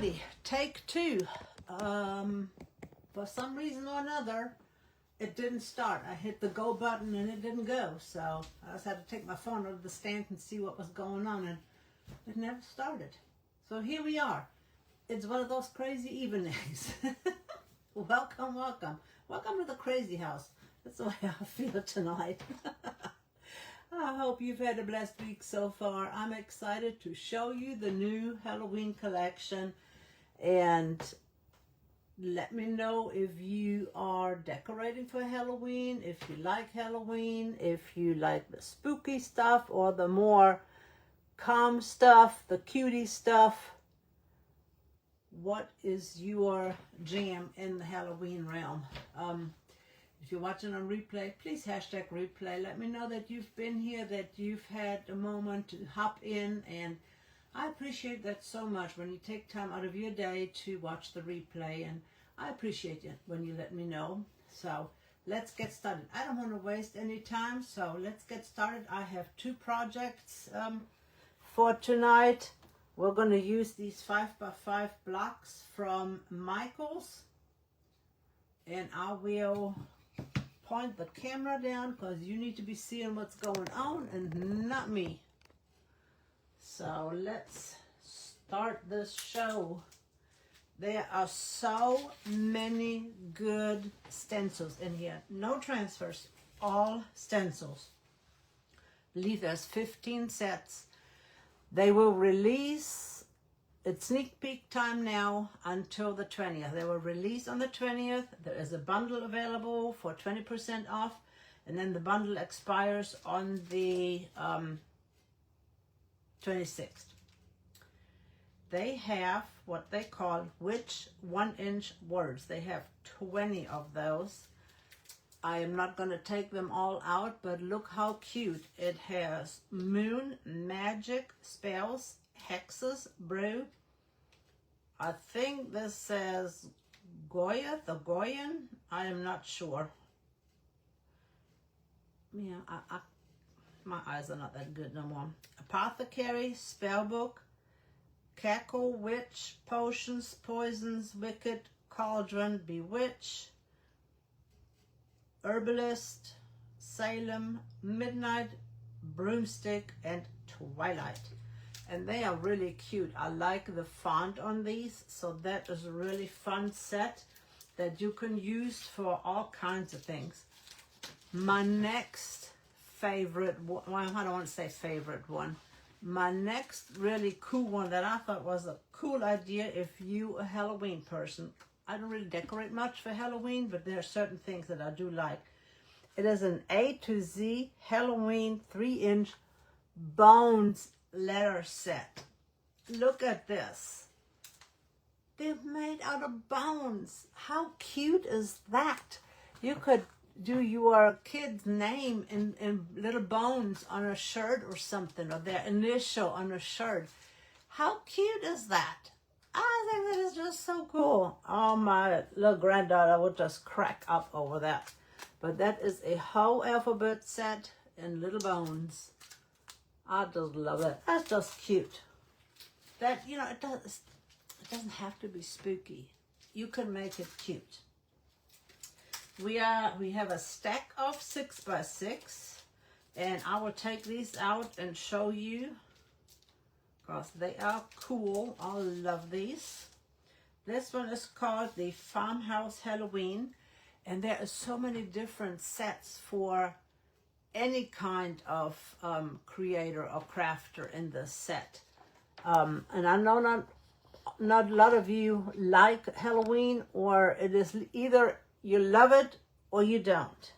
everybody, take two. For some reason or another, it didn't start. I hit the go button and it didn't go. So I just had to take my phone out of the stand and see what was going on, and it never started. So here we are. It's one of those crazy evenings. Welcome, welcome. Welcome to the crazy house. That's the way I feel tonight. I hope you've had a blessed week so far. I'm excited to show you the new Halloween collection, and let me know if you are decorating for Halloween, if you like Halloween, if you like the spooky stuff or the more calm stuff, the cutie stuff. What is your jam in the Halloween realm? If you're watching on replay, please hashtag replay. Let me know that you've been here, that you've had a moment to hop in, and I appreciate that so much when you take time out of your day to watch the replay, and I appreciate it when you let me know. So let's get started. I don't want to waste any time, so let's get started. I have two projects for tonight. We're going to use these 5x5 blocks from Michaels, and I will point the camera down because you need to be seeing what's going on and not me. So let's start this show. There are so many good stencils in here. No transfers, all stencils. I believe there's 15 sets. They will release, it's sneak peek time now until the 20th. They will release on the 20th. There is a bundle available for 20% off, and then the bundle expires on the 26th. They have what they call witch 1-inch words. They have 20 of those. I am not going to take them all out, but look how cute. It has moon, magic, spells, hexes, brew. I think this says Goyeth or Goyen. I am not sure. Yeah, my eyes are not that good no more. Apothecary, spellbook, cackle, witch, potions, poisons, wicked, cauldron, bewitch, herbalist, Salem, midnight, broomstick, and twilight. And they are really cute. I like the font on these, so that is a really fun set that you can use for all kinds of things. My next favorite one, well, I don't want to say favorite one, my next really cool one that I thought was a cool idea if you a Halloween person. I don't really decorate much for Halloween, but there are certain things that I do like. It is an A to Z Halloween 3-inch bones letter set. Look at this. They're made out of bones. How cute is that? You could do your kid's name in little bones on a shirt or something, or their initial on a shirt. How cute is that? I think that is just so cool. Oh, my little granddaughter would just crack up over that. But that is a whole alphabet set in little bones. I just love it. That's just cute. That, you know, it doesn't have to be spooky. You can make it cute. We have a stack of 6x6, and I will take these out and show you because they are cool. I love these. This one is called the Farmhouse Halloween, and there are so many different sets for any kind of creator or crafter in this set. And I know not a lot of you like Halloween, or it is either you love it or you don't.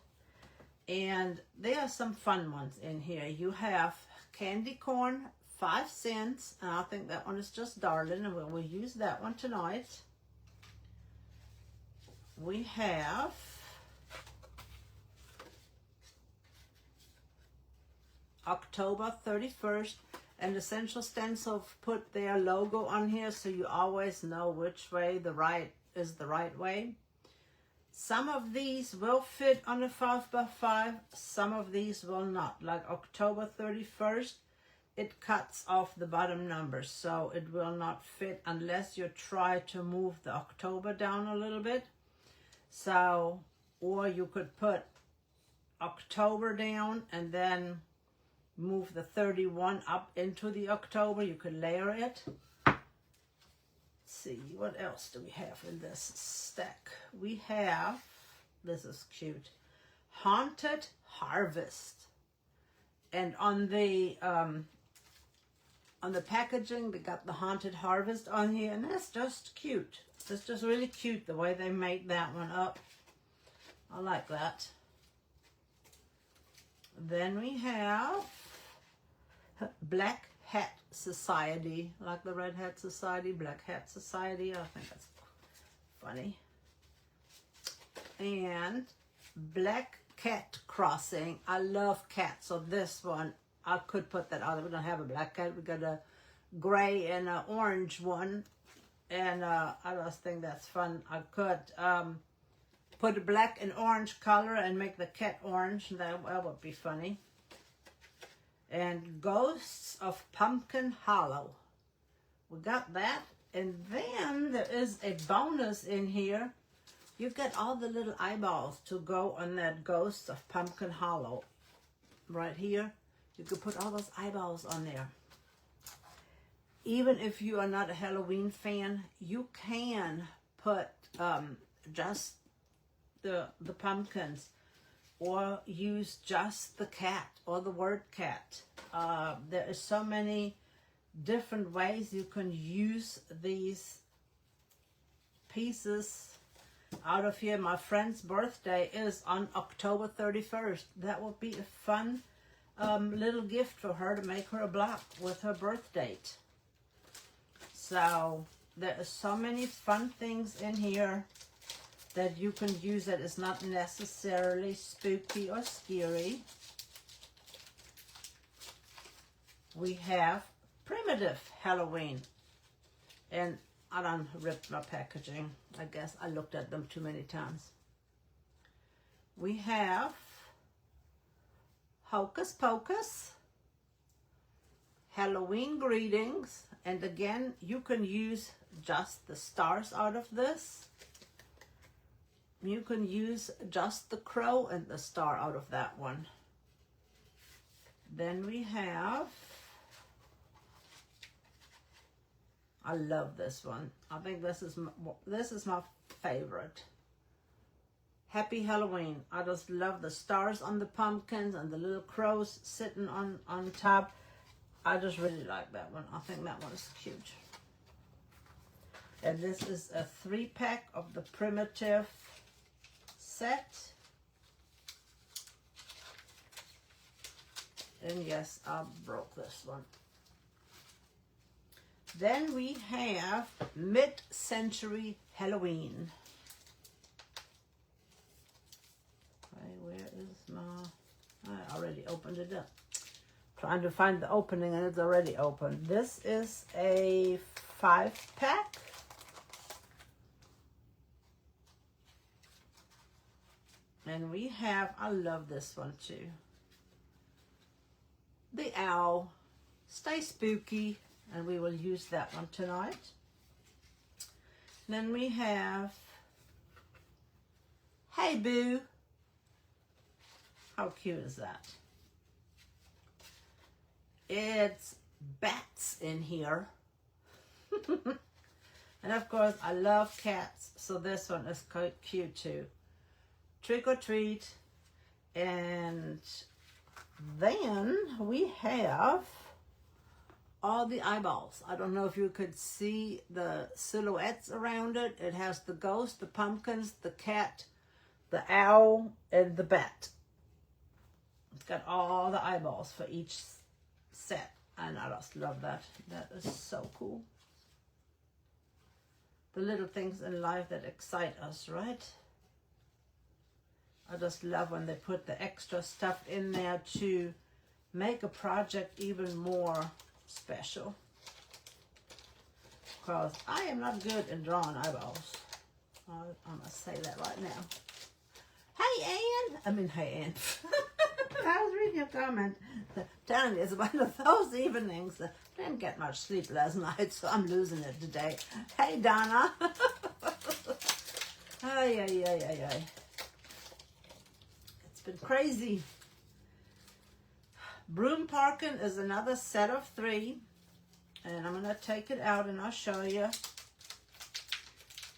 And there are some fun ones in here. You have candy corn, 5 cents, and I think that one is just darling, and we'll use that one tonight. We have October 31st, and Essential Stencil put their logo on here so you always know which way is the right way. Some of these will fit on a 5x5, some of these will not. Like October 31st, it cuts off the bottom numbers, so it will not fit unless you try to move the October down a little bit. So, or you could put October down and then move the 31 up into the October. You could layer it. Let's see, what else do we have in this stack? We have, this is cute, Haunted Harvest. And on the packaging, they got the Haunted Harvest on here, and that's just cute. It's just really cute the way they made that one up. I like that. Then we have Black Hat Society, like the Red Hat Society, Black Hat Society. I think that's funny. And Black Cat Crossing. I love cats, so this one, I could put that out. We don't have a black cat. We got a gray and an orange one. And I just think that's fun. I could put a black and orange color and make the cat orange. That would be funny. And Ghosts of Pumpkin Hollow. We got that. And then there is a bonus in here. You get all the little eyeballs to go on that Ghosts of Pumpkin Hollow. Right here. You could put all those eyeballs on there. Even if you are not a Halloween fan, you can put just the pumpkins, or use just the cat or the word cat. There is so many different ways you can use these pieces out of here. My friend's birthday is on October 31st. That will be a fun little gift for her to make her a block with her birth date. So there are so many fun things in here that you can use that is not necessarily spooky or scary. We have Primitive Halloween. And I done ripped my packaging. I guess I looked at them too many times. We have Hocus Pocus, Halloween Greetings. And again, you can use just the stars out of this. You can use just the crow and the star out of that one. Then we have, I love this one. I think this is my favorite. Happy Halloween. I just love the stars on the pumpkins and the little crows sitting on top. I just really like that one. I think that one is cute. And this is a 3-pack of the Primitive set. And yes, I broke this one. Then we have Mid-Century Halloween. Okay, where is my... I already opened it up. Trying to find the opening and it's already open. This is a 5-pack. And we have, I love this one too. The Owl. Stay spooky. And we will use that one tonight. Then we have Hey Boo. How cute is that? It's bats in here. And of course, I love cats, so this one is quite cute too. Trick or treat. And then we have all the eyeballs. I don't know if you could see the silhouettes around it. It has the ghost, the pumpkins, the cat, the owl, and the bat. It's got all the eyeballs for each set. And I just love that. That is so cool. The little things in life that excite us, right? I just love when they put the extra stuff in there to make a project even more special. Because I am not good in drawing eyeballs. I must say that right now. Hey, Ann. Hey, Ann. I was reading your comment. Telling you, it's one of those evenings. Didn't get much sleep last night, so I'm losing it today. Hey, Donna. Ay, ay, ay, ay, ay. It's been crazy. Broom parking is another set of 3. And I'm going to take it out and I'll show you.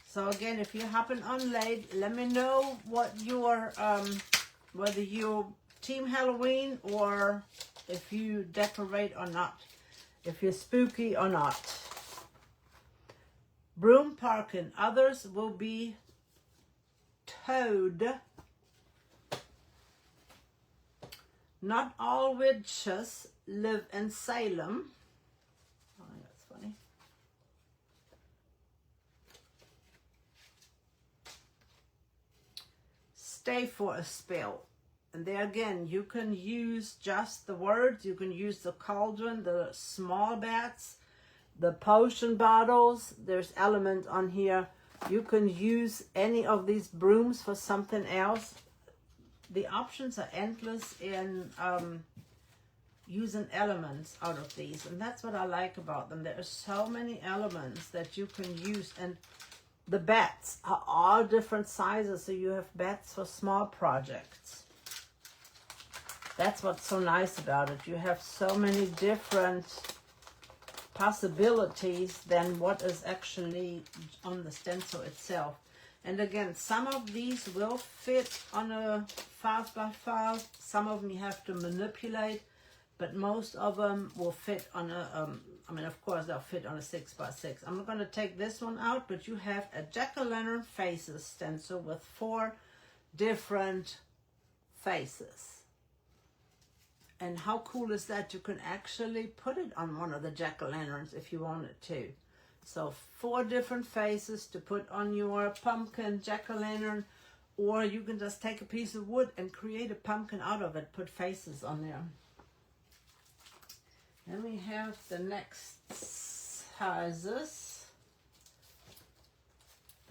So again, if you happen on late, let me know what your, whether you team Halloween or if you decorate or not. If you're spooky or not. Broom parking. Others will be Toad. Not all witches live in Salem. Oh, that's funny. Stay for a spell. And there again, you can use just the words. You can use the cauldron, the small bats, the potion bottles. There's elements on here. You can use any of these brooms for something else. The options are endless in using elements out of these. And that's what I like about them. There are so many elements that you can use. And the bats are all different sizes. So you have bats for small projects. That's what's so nice about it. You have so many different possibilities than what is actually on the stencil itself. And again, some of these will fit on a 5x5. Some of them you have to manipulate, but most of them will fit on a, I mean, of course, they'll fit on a 6x6. I'm going to take this one out, but you have a jack-o'-lantern faces stencil with 4 different faces. And how cool is that? You can actually put it on one of the jack-o'-lanterns if you wanted to. So 4 different faces to put on your pumpkin jack-o'-lantern, or you can just take a piece of wood and create a pumpkin out of it, put faces on there. Then we have the next sizes.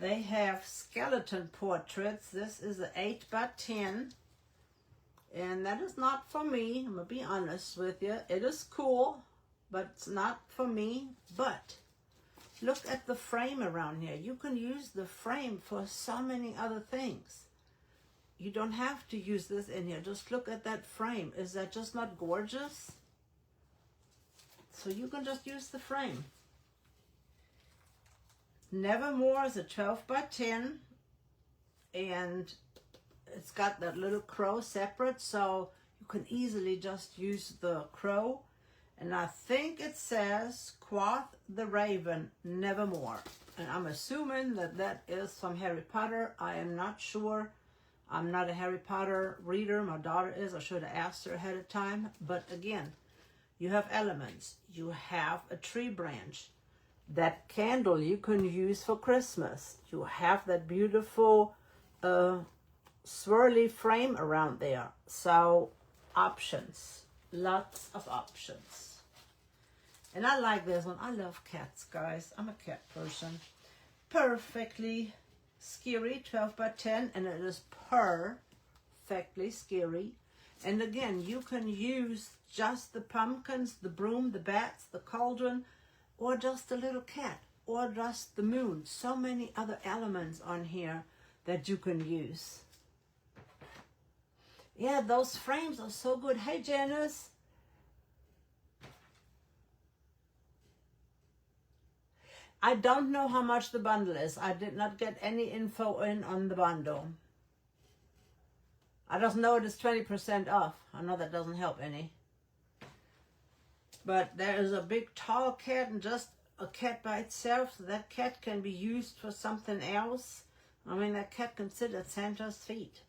They have skeleton portraits. This is an 8x10. And that is not for me. I'm going to be honest with you. It is cool, but it's not for me. But look at the frame around here. You can use the frame for so many other things. You don't have to use this in here. Just look at that frame. Is that just not gorgeous? So you can just use the frame. Nevermore is a 12x10. And it's got that little crow separate, so you can easily just use the crow. And I think it says, Quoth the Raven, nevermore. And I'm assuming that that is from Harry Potter. I am not sure. I'm not a Harry Potter reader. My daughter is. I should have asked her ahead of time. But again, you have elements. You have a tree branch. That candle you can use for Christmas. You have that beautiful swirly frame around there. So options, lots of options. And I like this one. I love cats, guys. I'm a cat person. Perfectly scary, 12x10, and it is perfectly scary. And again, you can use just the pumpkins, the broom, the bats, the cauldron, or just a little cat, or just the moon. So many other elements on here that you can use. Yeah, those frames are so good. Hey, Janice. I don't know how much the bundle is. I did not get any info in on the bundle. I just know it is 20% off. I know that doesn't help any. But there is a big tall cat and just a cat by itself. So that cat can be used for something else. I mean, that cat can sit at Santa's feet.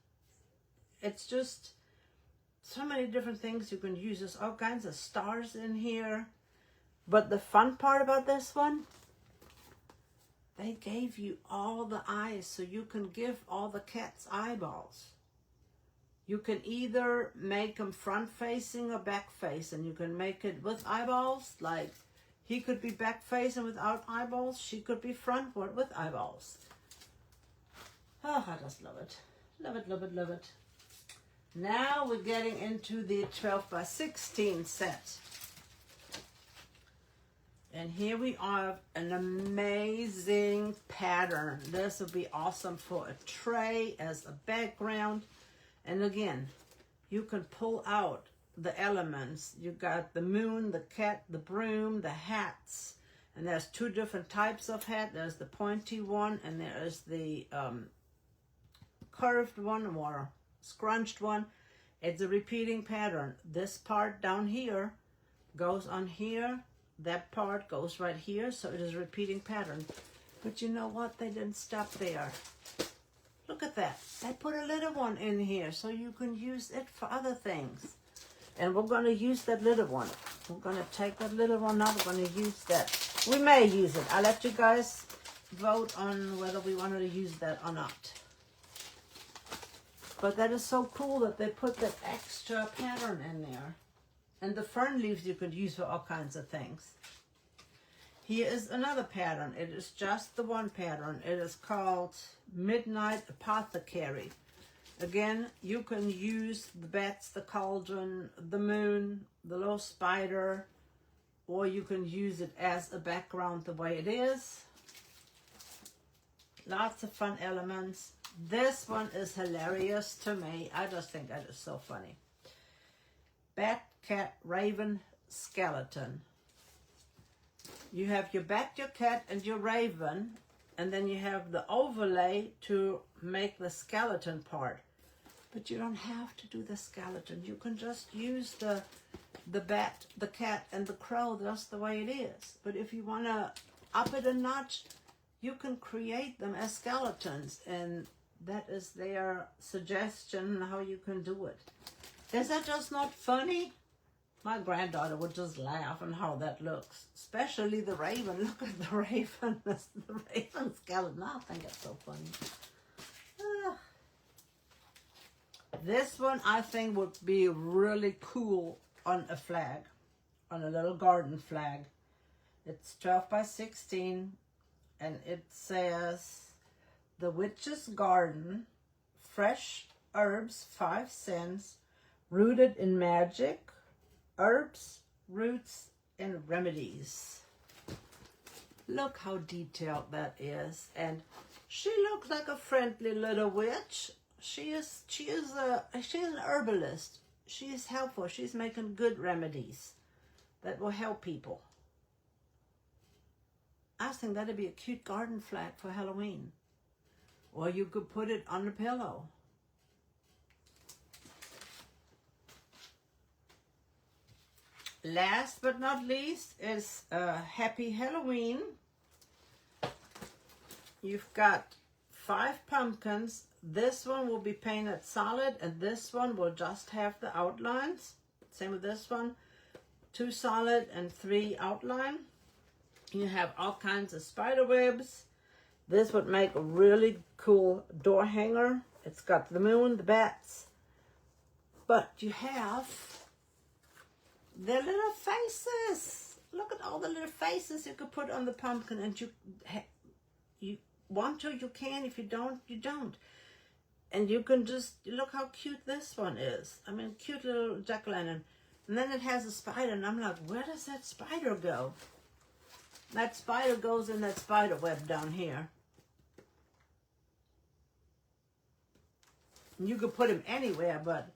It's just so many different things you can use. There's all kinds of stars in here. But the fun part about this one, they gave you all the eyes, so you can give all the cats eyeballs. You can either make them front facing or back facing. You can make it with eyeballs, like he could be back facing without eyeballs. She could be frontward with eyeballs. Oh, I just love it. Love it, love it, love it. Now we're getting into the 12 by 16 set. And here we are, an amazing pattern. This would be awesome for a tray as a background. And again, you can pull out the elements. You got the moon, the cat, the broom, the hats. And there's two different types of hat. There's the pointy one and there is the curved one or scrunched one. It's a repeating pattern. This part down here goes on here. That part goes right here, so it is a repeating pattern. But you know what? They didn't stop there. Look at that. They put a little one in here, so you can use it for other things. And we're going to use that little one. We're going to take that little one out. We're going to use that. We may use it. I'll let you guys vote on whether we wanted to use that or not. But that is so cool that they put that extra pattern in there. And the fern leaves you could use for all kinds of things. Here is another pattern. It is just the one pattern. It is called Midnight Apothecary. Again, you can use the bats, the cauldron, the moon, the little spider, or you can use it as a background the way it is. Lots of fun elements. This one is hilarious to me. I just think that is so funny. Bat, cat, raven, skeleton. You have your bat, your cat, and your raven, and then you have the overlay to make the skeleton part. But you don't have to do the skeleton. You can just use the bat, the cat, and the crow just the way it is. But if you want to up it a notch, you can create them as skeletons, and that is their suggestion how you can do it. Is that just not funny? My granddaughter would just laugh on how that looks. Especially the raven. Look at the raven. The raven skeleton. I think it's so funny. This one I think would be really cool on a flag. On a little garden flag. It's 12 by 16. And it says, The Witch's Garden. Fresh herbs, 5 cents. Rooted in magic, herbs, roots, and remedies. Look how detailed that is. And she looks like a friendly little witch. She is an herbalist. She is helpful. She's making good remedies that will help people. I think that'd be a cute garden flag for Halloween. Or you could put it on a pillow. Last but not least is Happy Halloween. You've got 5 pumpkins. This one will be painted solid and this one will just have the outlines. Same with this one. 2 solid and 3 outline. You have all kinds of spider webs. This would make a really cool door hanger. It's got the moon, the bats. But you have their little faces. Look at all the little faces you could put on the pumpkin, and you want to, you can. If you don't, you don't. And you can just look how cute this one is. I mean, cute little jack-o'-lantern. And then it has a spider, and I'm like, where does that spider go? That spider goes in that spider web down here. And you could put him anywhere, but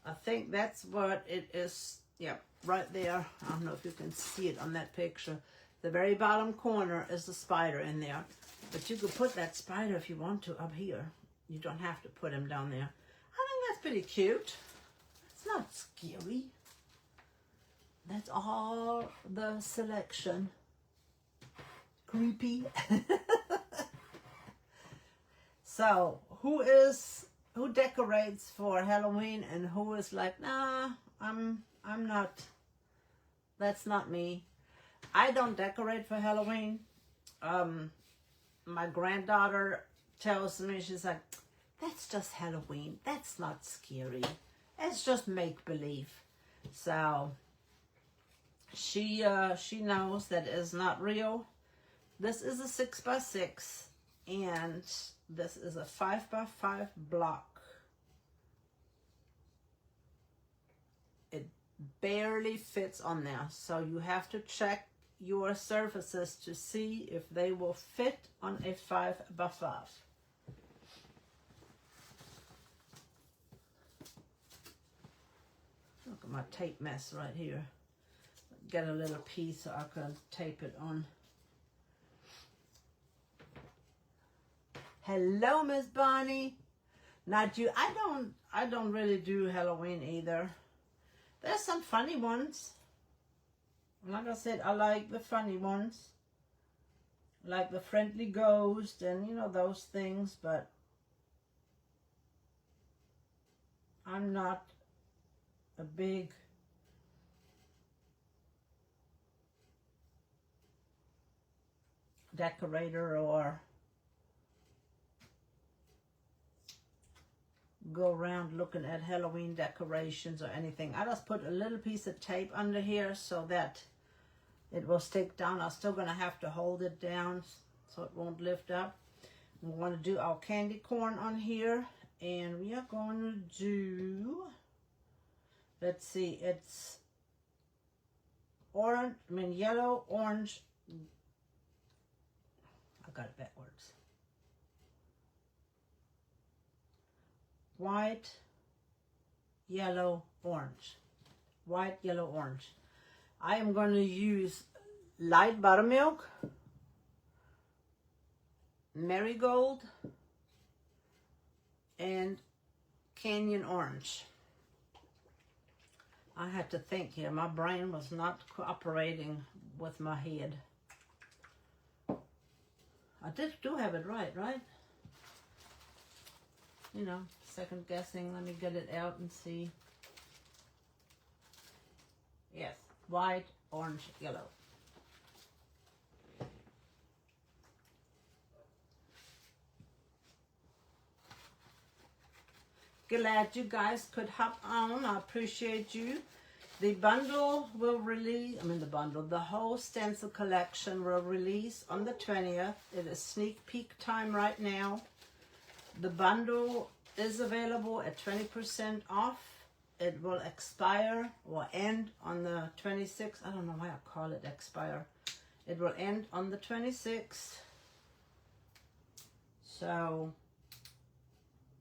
I think that's what it is. Yep. Right there, I don't know if you can see it on that picture. The very bottom corner is the spider in there. But you could put that spider if you want to up here. You don't have to put him down there. I think that's pretty cute. It's not scary. That's all the selection. Creepy. So, who decorates for Halloween and who is like, nah, I'm not, that's not me. I don't decorate for Halloween. My granddaughter tells me, she's like, that's just Halloween. That's not scary. It's just make-believe. So she knows that it's not real. This is a 6 by 6 and this is a 5 by 5 block. barely fits on there. So you have to check your surfaces to see if they will fit on a 5x5. Look at my tape mess right here. Get a little piece so I can tape it on. Hello, Miss Bonnie. Not you. I don't really do Halloween either. There's some funny ones. Like I said, I like the funny ones. Like the friendly ghost and you know those things, but I'm not a big decorator or go around looking at Halloween decorations or anything. I just put a little piece of tape under here so that it will stick down. I'm still going to have to hold it down so it won't lift up. We're going to do our candy corn on here, and we are going to do, let's see, it's orange, yellow, orange. I got it backwards. White, yellow, orange. White, yellow, orange. I am going to use light buttermilk, marigold, and canyon orange. I had to think here. My brain was not cooperating with my head. I do have it right? You know, second guessing. Let me get it out and see. Yes, white, orange, yellow. Glad you guys could hop on. I appreciate you. The bundle will release, the whole stencil collection will release on the 20th. It is sneak peek time right now. The bundle is available at 20% off. It will expire or end on the 26th. I don't know why I call it expire. It will end on the 26th. So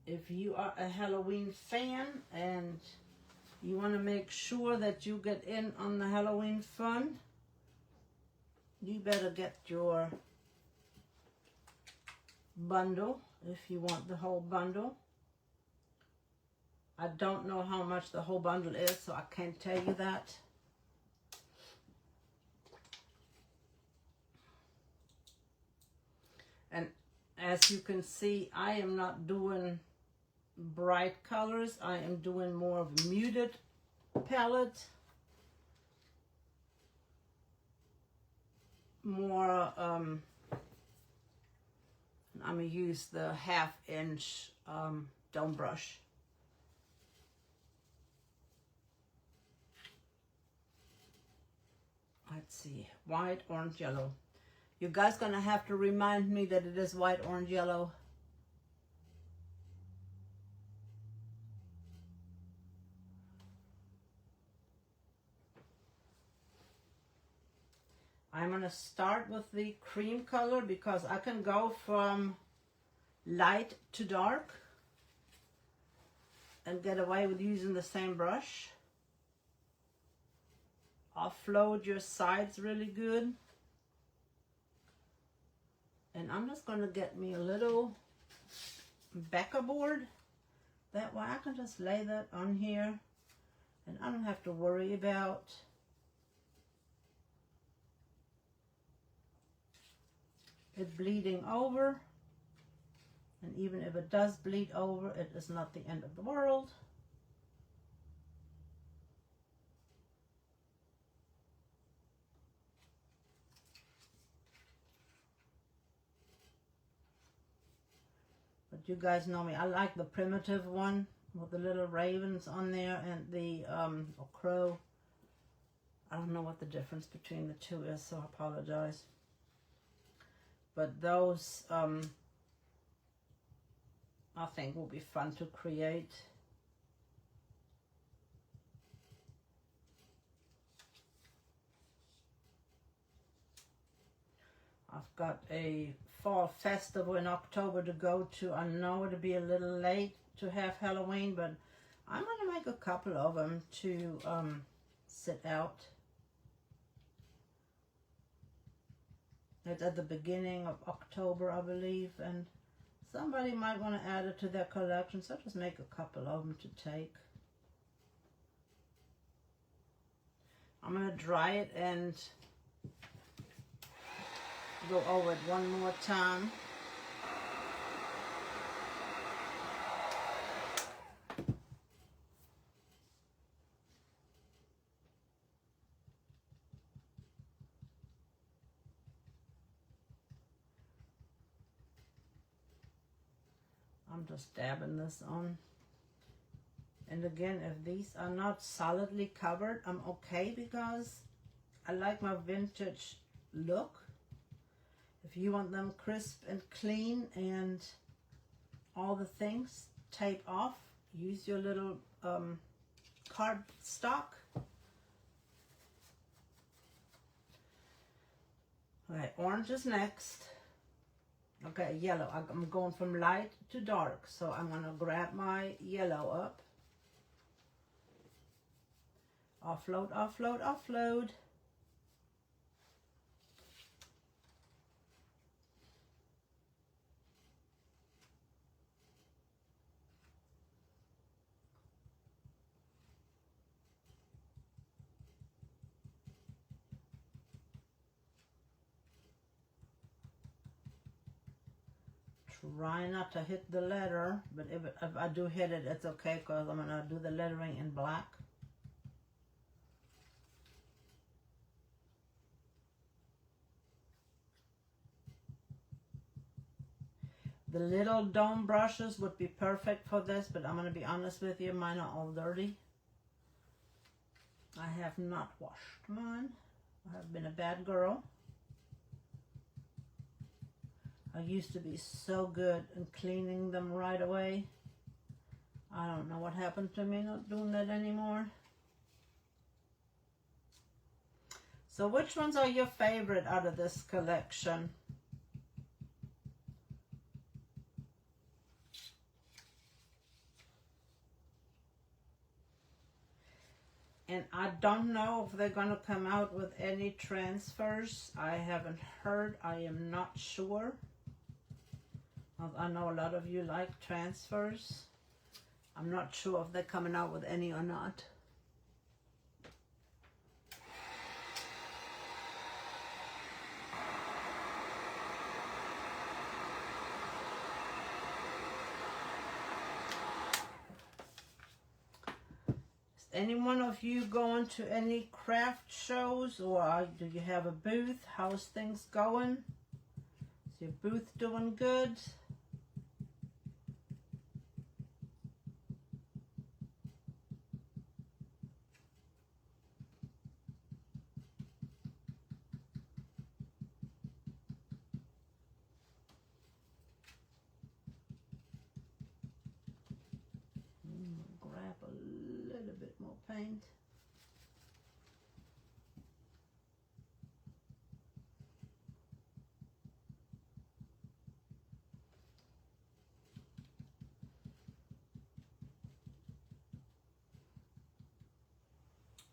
if you are a Halloween fan and you want to make sure that you get in on the Halloween fun, you better get your bundle if you want the whole bundle. I don't know how much the whole bundle is, so I can't tell you that. And as you can see, I am not doing bright colors. I am doing more of a muted palette. More, I'm going to use the 1/2 inch dome brush. Let's see, white, orange, yellow. You guys gonna have to remind me that it is white, orange, yellow. I'm gonna start with the cream color because I can go from light to dark and get away with using the same brush. Offload your sides really good. And I'm just going to get me a little backer board. That way I can just lay that on here and I don't have to worry about it bleeding over. And even if it does bleed over, it is not the end of the world. But you guys know me. I like the primitive one with the little ravens on there and the or crow. I don't know what the difference between the two is, so I apologize. But those I think will be fun to create. I've got a fall festival in October to go to. I know it'll be a little late to have Halloween, but I'm going to make a couple of them to sit out. It's at the beginning of October, I believe, and somebody might want to add it to their collection, so just make a couple of them to take. I'm going to dry it and go over it one more time. I'm just dabbing this on. And again, if these are not solidly covered, I'm okay because I like my vintage look. If you want them crisp and clean and all the things, tape off, use your little cardstock. Okay, orange is next. Okay, yellow. I'm going from light to dark, so I'm going to grab my yellow up. Offload, offload, offload. Try not to hit the letter, but if I do hit it, it's okay because I'm going to do the lettering in black. The little dome brushes would be perfect for this, but I'm going to be honest with you, mine are all dirty. I have not washed mine. I have been a bad girl. I used to be so good in cleaning them right away. I don't know what happened to me not doing that anymore. So which ones are your favorite out of this collection? And I don't know if they're going to come out with any transfers. I haven't heard. I am not sure. I know a lot of you like transfers. I'm not sure if they're coming out with any or not. Any one of you going to any craft shows, or do you have a booth? How's things going? Is your booth doing good? Grab a little bit more paint.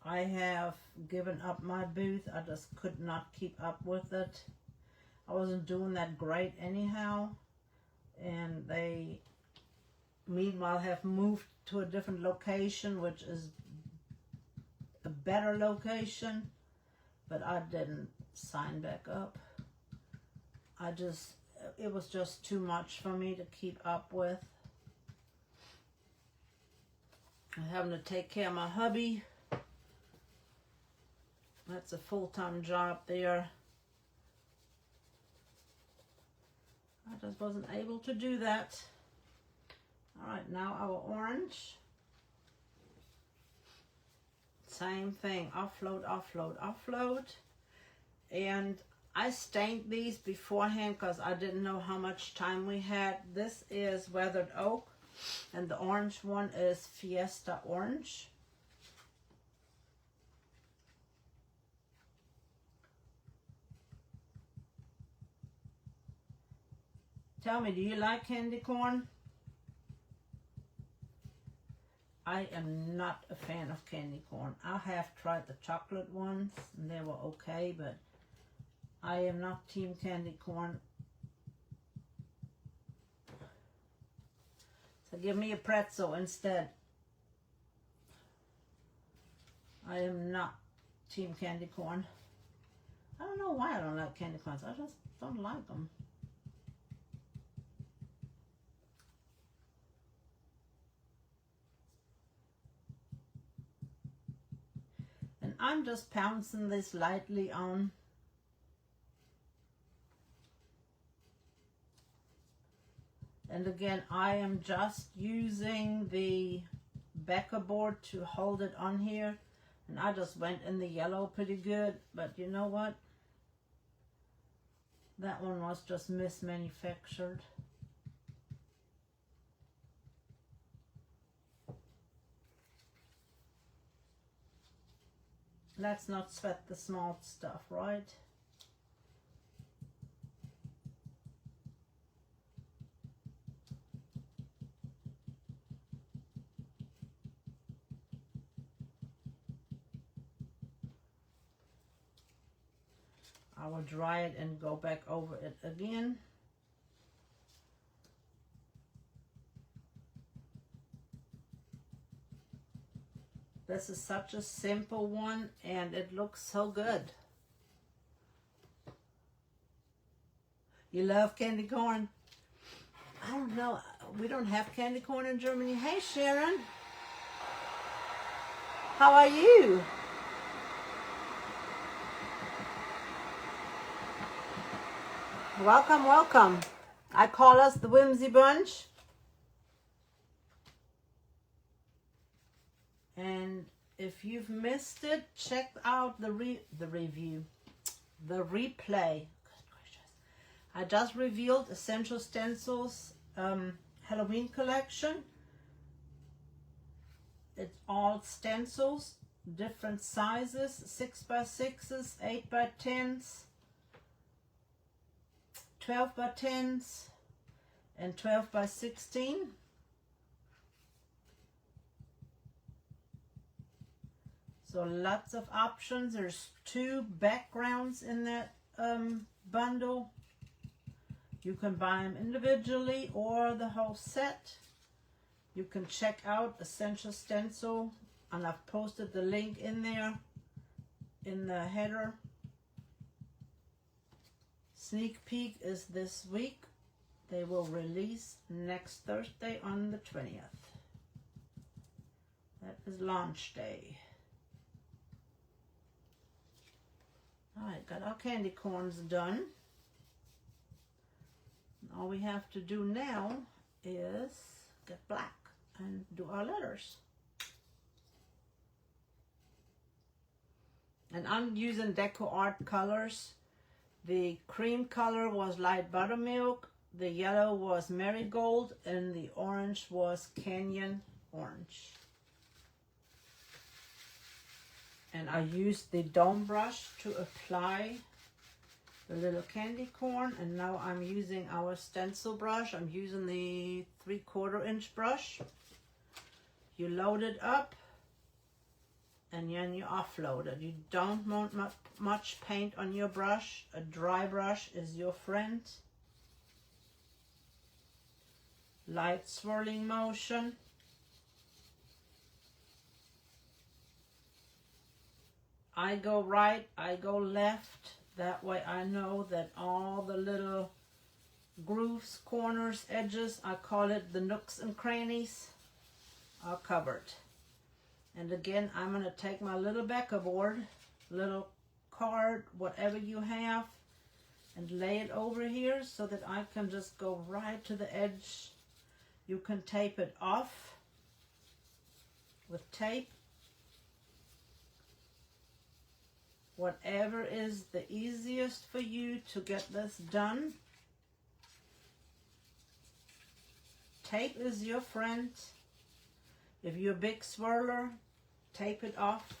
I have given up my booth. I just could not keep up with it. I wasn't doing that great anyhow. And they, meanwhile, have moved to a different location, which is a better location. But I didn't sign back up. It was just too much for me to keep up with. I'm having to take care of my hubby. That's a full-time job there. I just wasn't able to do that. All right, now our orange. Same thing, offload, offload, offload. And I stained these beforehand because I didn't know how much time we had. This is Weathered Oak, and the orange one is Fiesta Orange. Tell me, do you like candy corn? I am not a fan of candy corn. I have tried the chocolate ones and they were okay, but I am not team candy corn. So give me a pretzel instead. I am not team candy corn. I don't know why I don't like candy corns. I just don't like them. And I'm just pouncing this lightly on. And again, I am just using the Becker board to hold it on here. And I just went in the yellow pretty good. But you know what? That one was just mismanufactured. Let's not sweat the small stuff, right? I will dry it and go back over it again. This is such a simple one and it looks so good. You love candy corn? I don't know. We don't have candy corn in Germany. Hey Sharon. How are you? Welcome, welcome. I call us the Whimsy Bunch. And if you've missed it, check out the replay. Good gracious. I just revealed Essential Stencil's Halloween collection. It's all stencils, different sizes, 6x6s, 8x10s, 12x10s, and 12x16. So lots of options. There's 2 backgrounds in that bundle. You can buy them individually or the whole set. You can check out Essential Stencil, and I've posted the link in there in the header. Sneak peek is this week. They will release next Thursday on the 20th. That is launch day. Alright, got our candy corns done. All we have to do now is get black and do our letters. And I'm using Deco Art colors. The cream color was light buttermilk, the yellow was marigold, and the orange was canyon orange. And I used the dome brush to apply the little candy corn, and now I'm using our stencil brush. I'm using the 3/4 inch brush. You load it up and then you offload it. You don't want much paint on your brush. A dry brush is your friend. Light swirling motion. I go right, I go left. That way I know that all the little grooves, corners, edges, I call it the nooks and crannies, are covered. And again, I'm going to take my little Becker board, little card, whatever you have, and lay it over here so that I can just go right to the edge. You can tape it off with tape. Whatever is the easiest for you to get this done. Tape is your friend. If you're a big swirler, tape it off.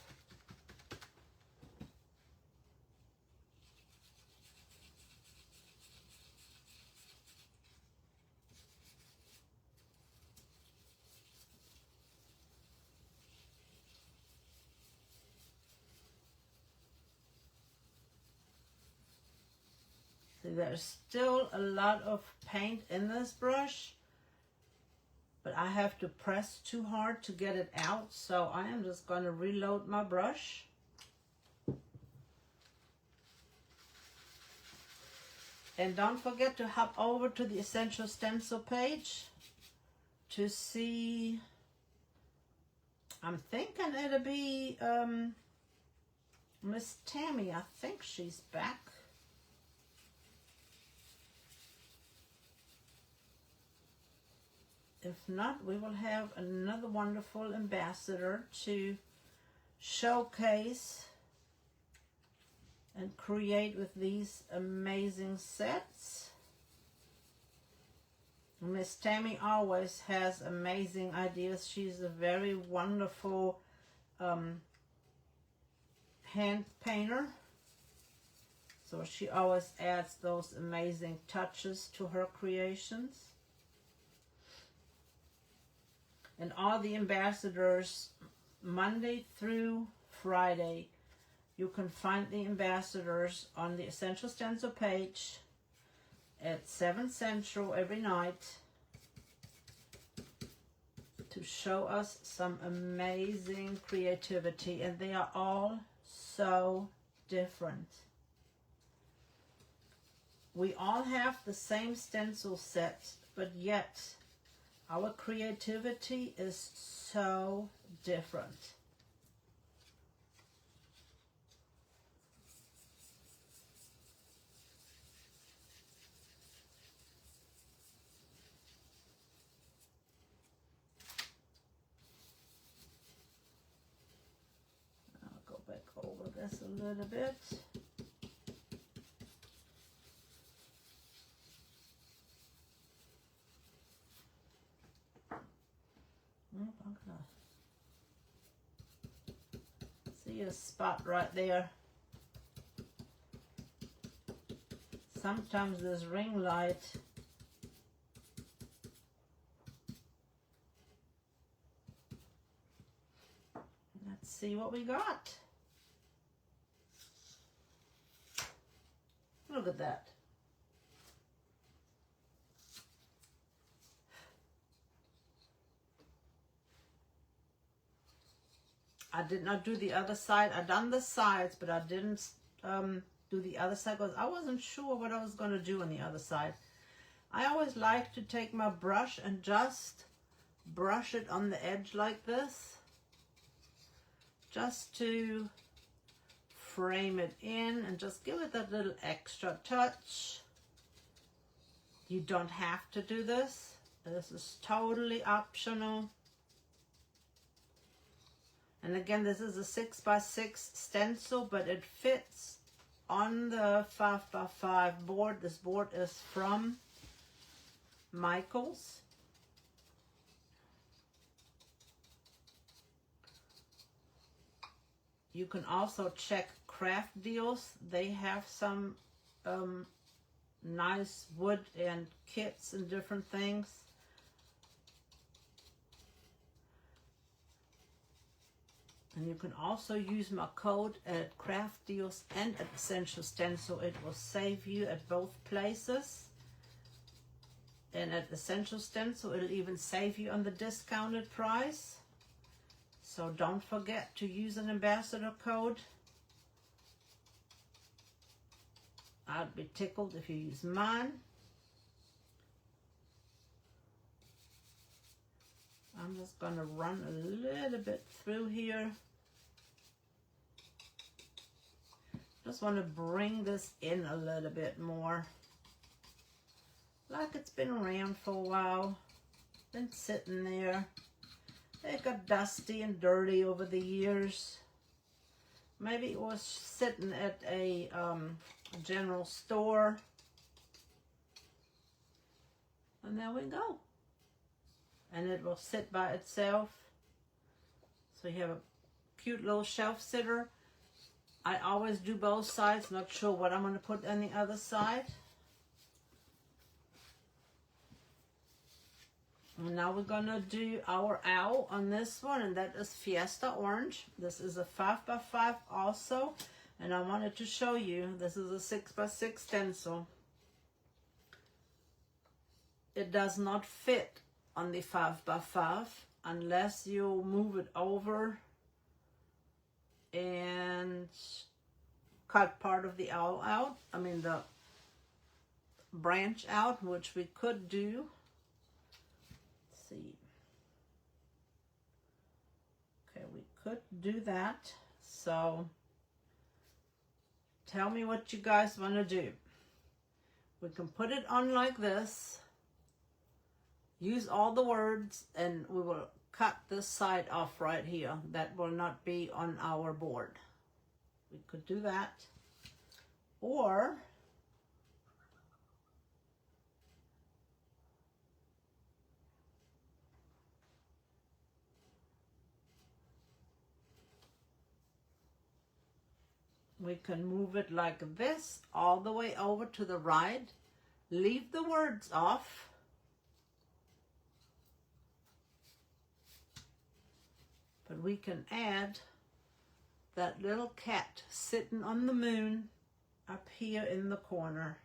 There's still a lot of paint in this brush, but I have to press too hard to get it out, so I am just going to reload my brush. And don't forget to hop over to the Essential Stencil page to see, I'm thinking it'll be Miss Tammy. I think she's back. If not, we will have another wonderful ambassador to showcase and create with these amazing sets. Miss Tammy always has amazing ideas. She's a very wonderful hand painter. So she always adds those amazing touches to her creations. And all the ambassadors, Monday through Friday, you can find the ambassadors on the Essential Stencil page at 7 Central every night to show us some amazing creativity, and they are all so different. We all have the same stencil set, but yet our creativity is so different. Over this a little bit. See a spot right there. Sometimes this ring light let's see what we got. Look at that. I did not do the other side. I done the sides, but I didn't do the other side because I wasn't sure what I was going to do on the other side. I always like to take my brush and just brush it on the edge like this, just to frame it in and just give it that little extra touch. You don't have to do this. This is totally optional. And again, this is a 6x6 stencil, but it fits on the 5x5 board. This board is from Michaels. You can also check Craft Deals. They have some nice wood and kits and different things. And you can also use my code at Craft Deals and at Essential Stencil. It will save you at both places. And at Essential Stencil, it'll even save you on the discounted price. So don't forget to use an ambassador code. I'd be tickled if you use mine. I'm just going to run a little bit through here. Just want to bring this in a little bit more. Like it's been around for a while. Been sitting there. It got dusty and dirty over the years. Maybe it was sitting at a general store. And there we go. And it will sit by itself. So you have a cute little shelf sitter. I always do both sides. Not sure what I'm going to put on the other side. And now we're going to do our owl on this one, and that is Fiesta Orange. This is a 5x5 also, and I wanted to show you, this is a 6x6 stencil. it does not fit on the 5x5 unless you move it over and cut part of the owl out, I mean the branch out, which we could do. Let's see. Okay, we could do that. So tell me what you guys want to do. We can put it on like this, use all the words, and we will cut this side off right here. That will not be on our board. We could do that. Or we can move it like this all the way over to the right, leave the words off, but we can add that little cat sitting on the moon up here in the corner,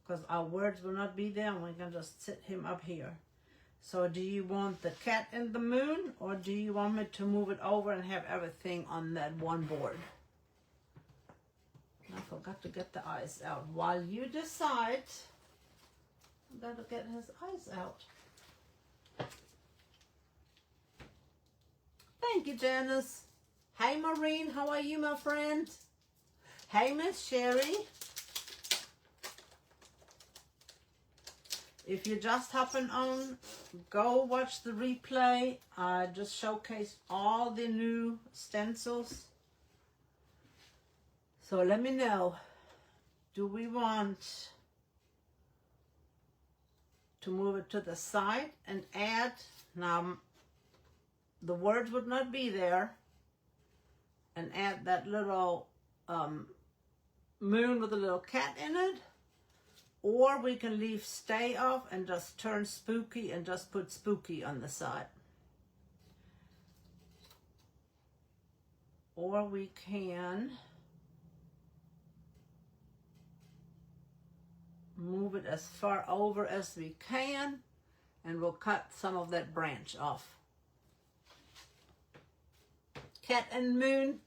because our words will not be there and we can just sit him up here. So do you want the cat and the moon, or do you want me to move it over and have everything on that one board? I forgot to get the eyes out. While you decide, I gotta get his eyes out. Thank you, Janice. Hey, Maureen, how are you, my friend? Hey, Miss Sherry. If you're just hopping on, go watch the replay. I just showcased all the new stencils. So let me know, do we want to move it to the side and add, now the words would not be there, and add that little moon with a little cat in it, or we can leave stay off and just turn spooky and just put spooky on the side. Or we can move it as far over as we can, and we'll cut some of that branch off. Cat and moon.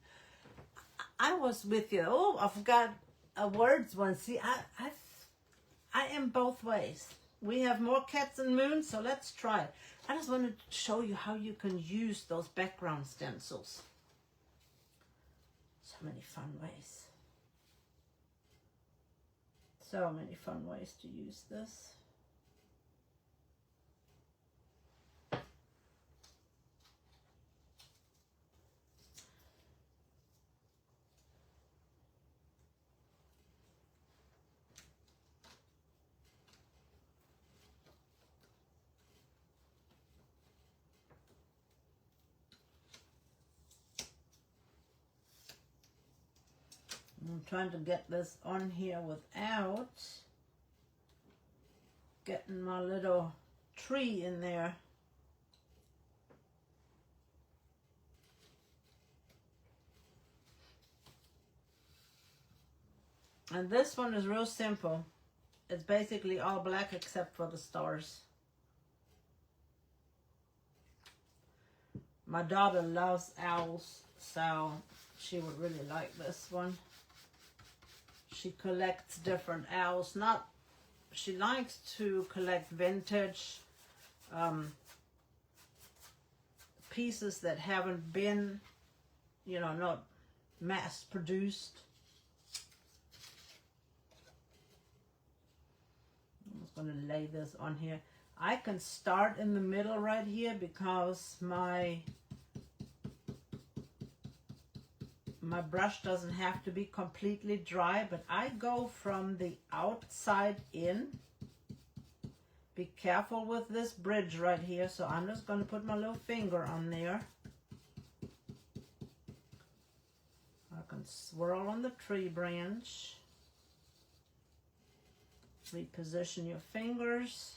I was with you. Oh, I forgot words once. See, I am both ways. We have more cats and moons, so let's try it. I just wanted to show you how you can use those background stencils. So many fun ways. So many fun ways to use this. I'm trying to get this on here without getting my little tree in there. And this one is real simple. It's basically all black except for the stars. My daughter loves owls, so she would really like this one. She collects different owls. She likes to collect vintage pieces that haven't been, not mass produced. I'm just going to lay this on here. I can start in the middle right here because my brush doesn't have to be completely dry, but I go from the outside in. Be careful with this bridge right here, so I'm just going to put my little finger on there. I can swirl on the tree branch. Reposition your fingers.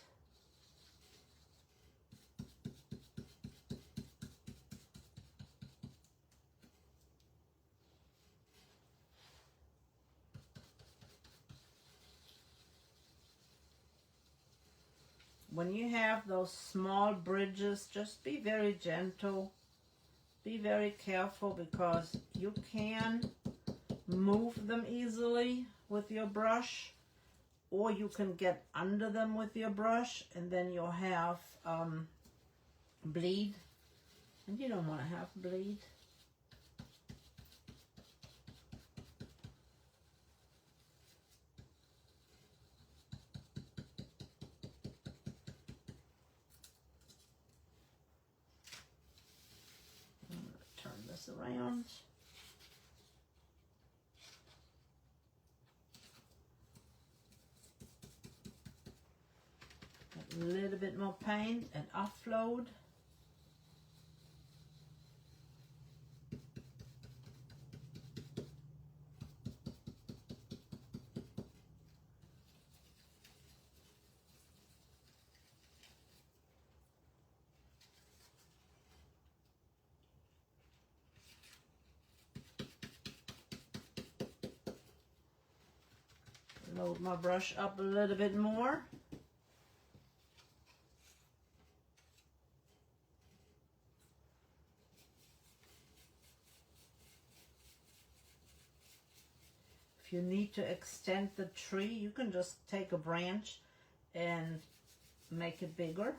when you have those small bridges, just be very gentle. Be very careful because you can move them easily with your brush, or you can get under them with your brush and then you'll have bleed, and you don't want to have bleed. I'm going to turn this around. A little bit more paint and offload. Load my brush up a little bit more. If you need to extend the tree, you can just take a branch and make it bigger.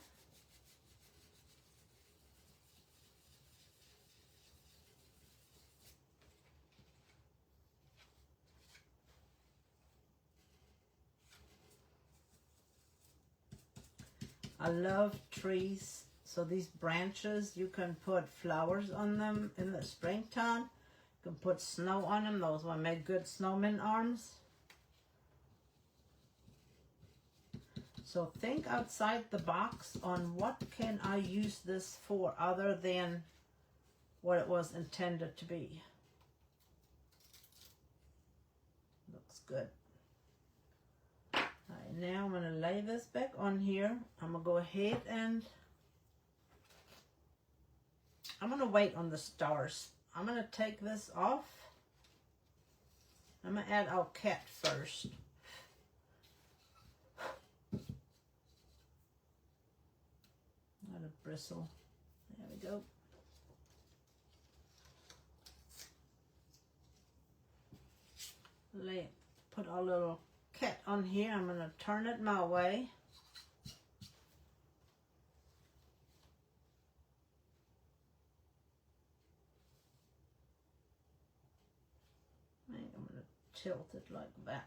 I love trees, so these branches, you can put flowers on them in the springtime. You can put snow on them. Those will make good snowman arms. So think outside the box on what can I use this for other than what it was intended to be. Looks good. Alright, now I'm going to lay this back on here. I'm going to go ahead and I'm going to wait on the stars. I'm going to take this off. I'm going to add our cat first. Not a bristle. There we go. Put our little cat on here. I'm going to turn it my way. I think I'm going to tilt it like that.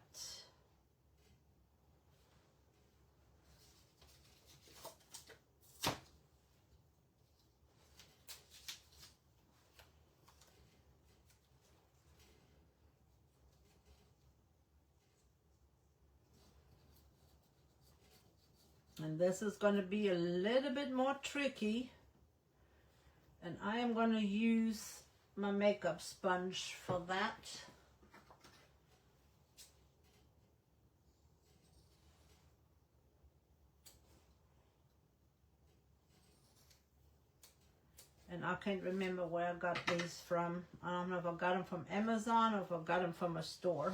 And this is going to be a little bit more tricky. And I am going to use my makeup sponge for that. And I can't remember where I got these from. I don't know if I got them from Amazon or if I got them from a store.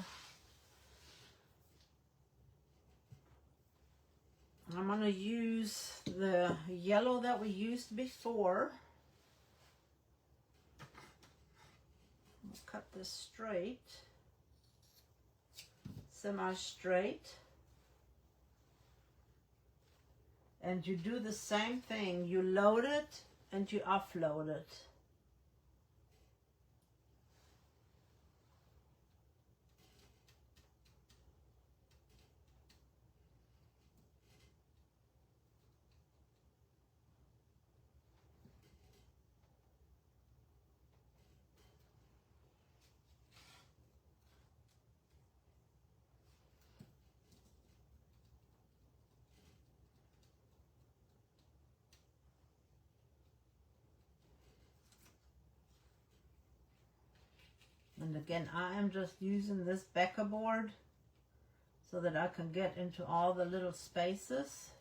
I'm going to use the yellow that we used before. I'll cut this straight, semi-straight. And you do the same thing. You load it and you offload it. And again, I am just using this Becker board so that I can get into all the little spaces.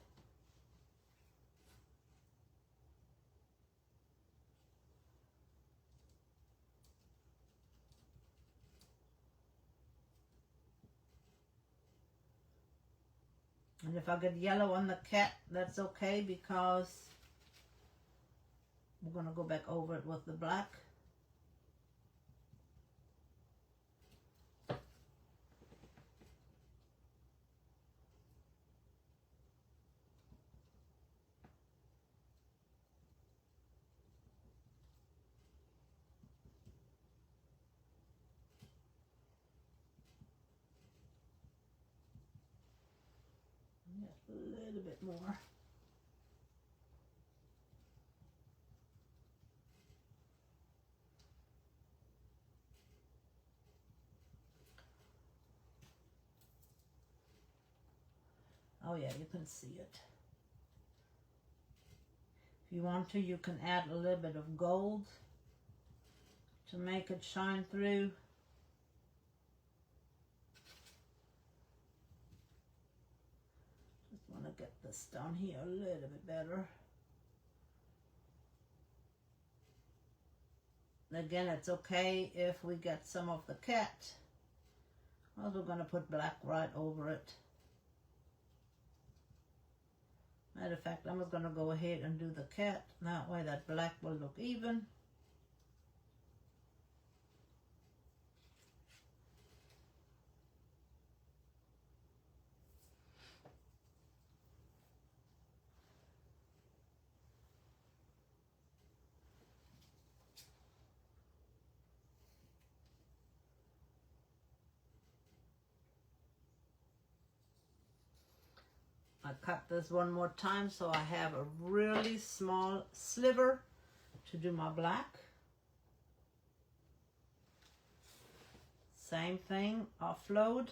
And if I get yellow on the cat, that's okay, because we're going to go back over it with the black. Just a little bit more. Oh yeah, you can see it. If you want to, you can add a little bit of gold to make it shine through. Just want to get this down here a little bit better. Again, it's okay if we get some of the cat. Well, we're going to put black right over it. Matter of fact, I'm just going to go ahead and do the cat. That way that black will look even. I cut this one more time so I have a really small sliver to do my black. Same thing, offload.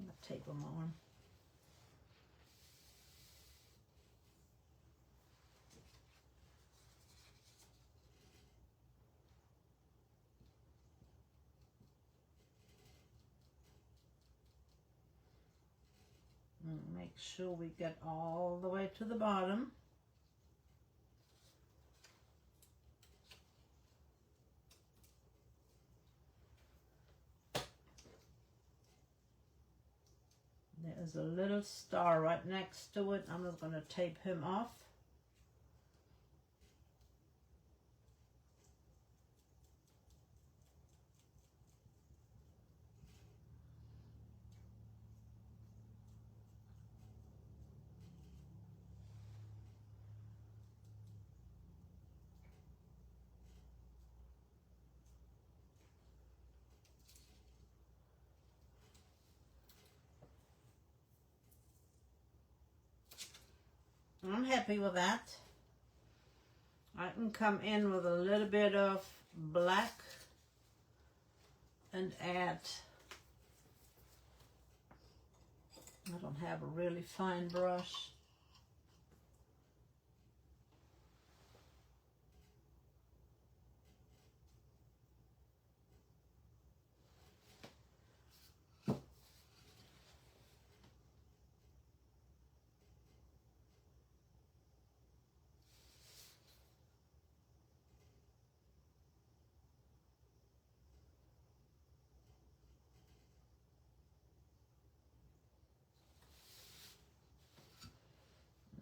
I'm going to tape them on. And make sure we get all the way to the bottom. There's a little star right next to it. I'm just going to tape him off. I'm happy with that. I can come in with a little bit of black and add, I don't have a really fine brush.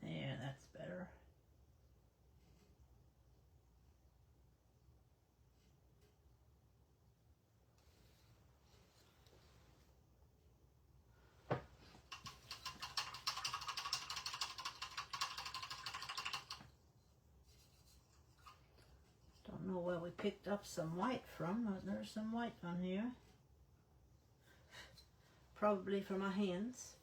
Yeah, that's better. Don't know where we picked up some white from, but there's some white on here. Probably from my hands.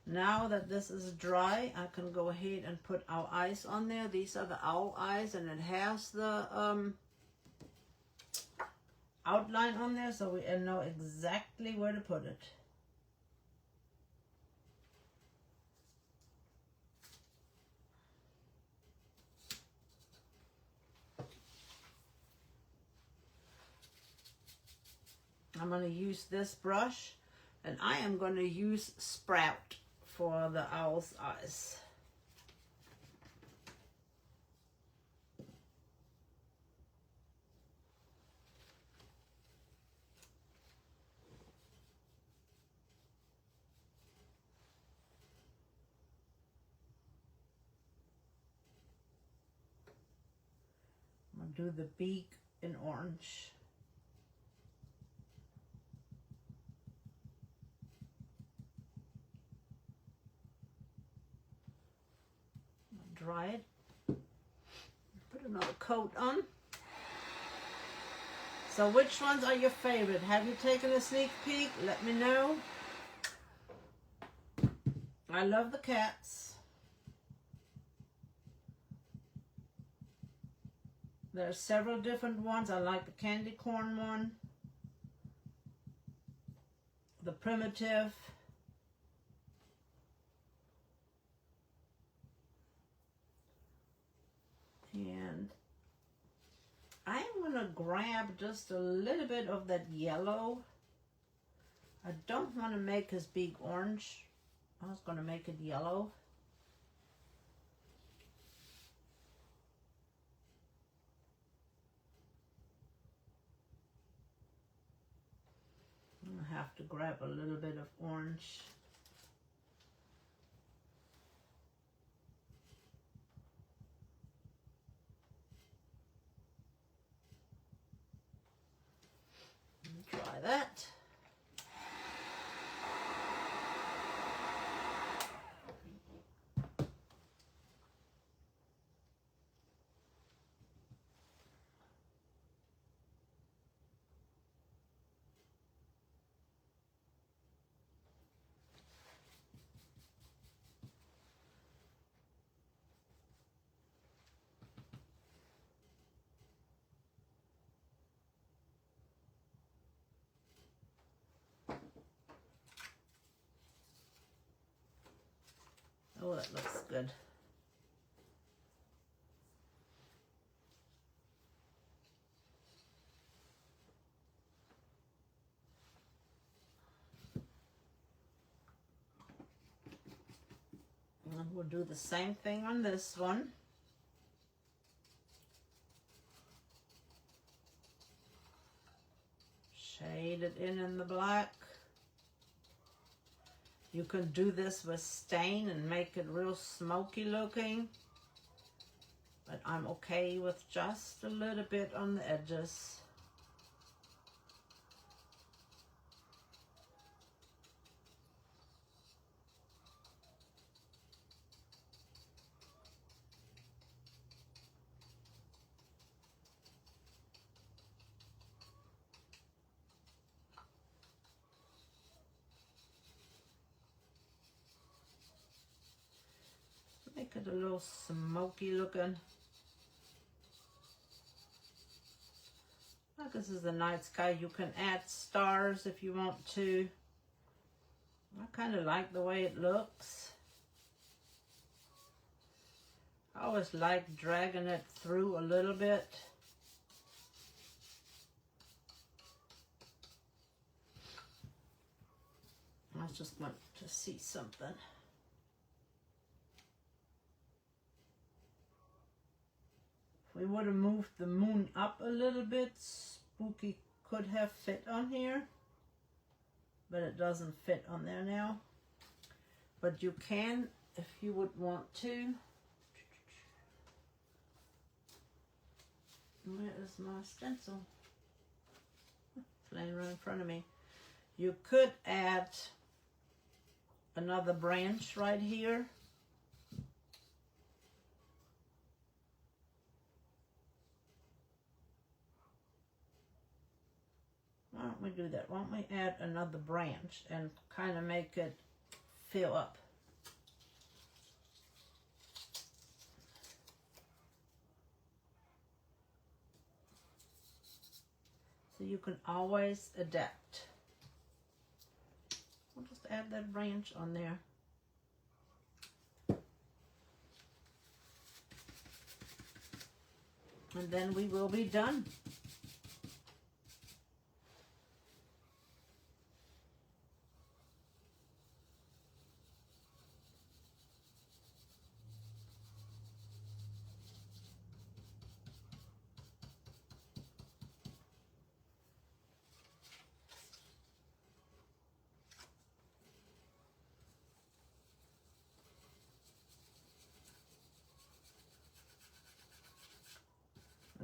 Now that this is dry, I can go ahead and put our eyes on there. These are the owl eyes, and it has the outline on there, so we know exactly where to put it. I'm going to use this brush, and I am going to use Sprout for the owl's eyes. I'm going to do the beak in orange. Dry it. Put another coat on. So which ones are your favorite? Have you taken a sneak peek? Let me know. I love the cats. There are several different ones. I like the candy corn one, the primitive, and I'm going to grab just a little bit of that yellow. I don't want to make his beak orange. I was going to make it yellow. I'm going to have to grab a little bit of orange. Try that. Oh, that looks good. And we'll do the same thing on this one. Shade it in the black. You can do this with stain and make it real smoky looking, but I'm okay with just a little bit on the edges. Make it a little smoky looking. Like this is the night sky. You can add stars if you want to. I kind of like the way it looks. I always like dragging it through a little bit. I just want to see something. If we would have moved the moon up a little bit, Spooky could have fit on here, but it doesn't fit on there now. But you can, if you would want to. Where is my stencil? It's laying right in front of me. You could add another branch right here. Why don't we do that? Why don't we add another branch and kind of make it fill up? So you can always adapt. We'll just add that branch on there. And then we will be done.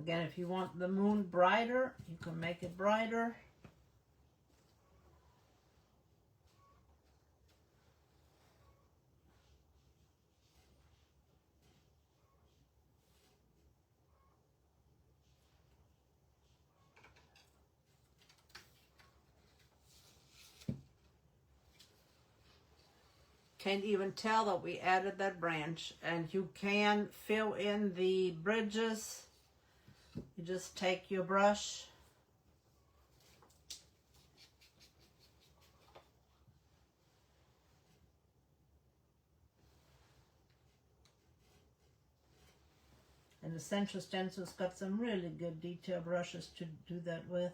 Again, if you want the moon brighter, you can make it brighter. Can't even tell that we added that branch. And you can fill in the bridges. You just take your brush and Essential Stencil's got some really good detail brushes to do that with.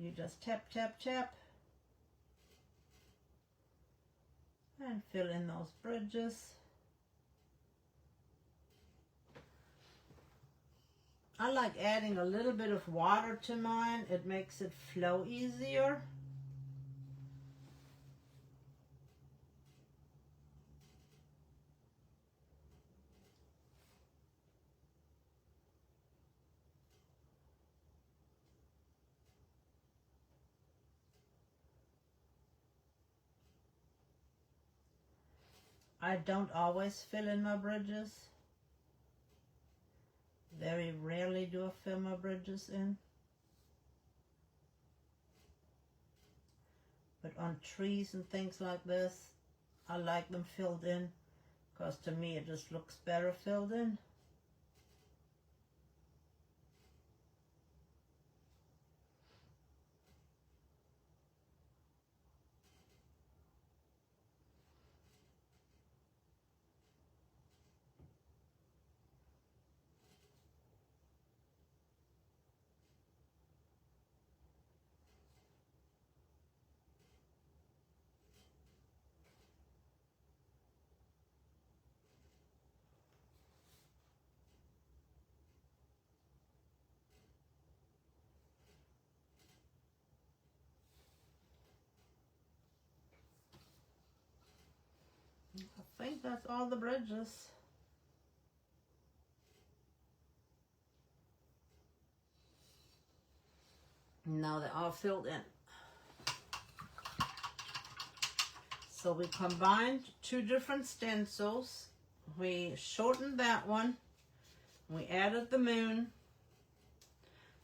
You just tap, tap, tap, and fill in those bridges. I like adding a little bit of water to mine. It makes it flow easier. I don't always fill in my bridges. Very rarely do I fill my bridges in. But on trees and things like this, I like them filled in because to me it just looks better filled in. I think that's all the bridges. Now they're all filled in. So we combined two different stencils. We shortened that one. We added the moon.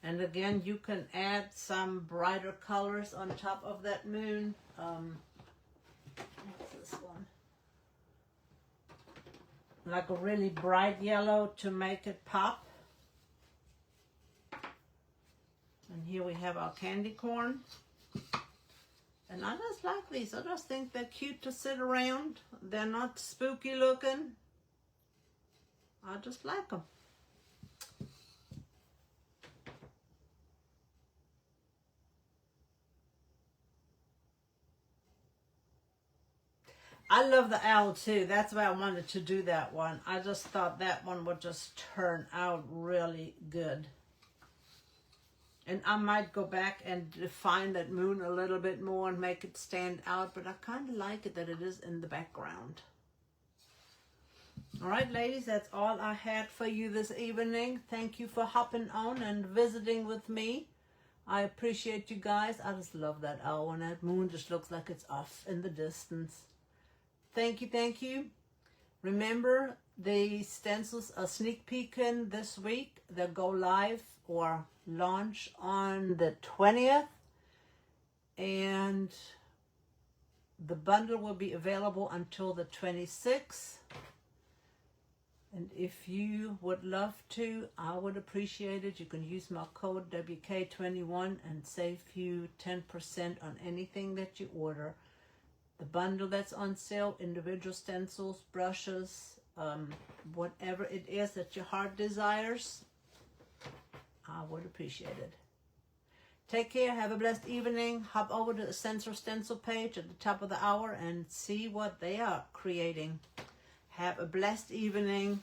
And again, you can add some brighter colors on top of that moon. What's this one? Like a really bright yellow to make it pop. And here we have our candy corn. And I just like these. I just think they're cute to sit around. They're not spooky looking. I just like them. I love the owl too. That's why I wanted to do that one. I just thought that one would just turn out really good. And I might go back and define that moon a little bit more and make it stand out, but I kind of like it that it is in the background. All right, ladies, that's all I had for you this evening. Thank you for hopping on and visiting with me. I appreciate you guys. I just love that owl, and that moon just looks like it's off in the distance. Thank you, thank you. Remember, the stencils are sneak peeking this week. They'll go live or launch on the 20th. And the bundle will be available until the 26th. And if you would love to, I would appreciate it. You can use my code WK21 and save you 10% on anything that you order. The bundle that's on sale, individual stencils, brushes, whatever it is that your heart desires, I would appreciate it. Take care. Have a blessed evening. Hop over to the Essential Stencil page at the top of the hour and see what they are creating. Have a blessed evening.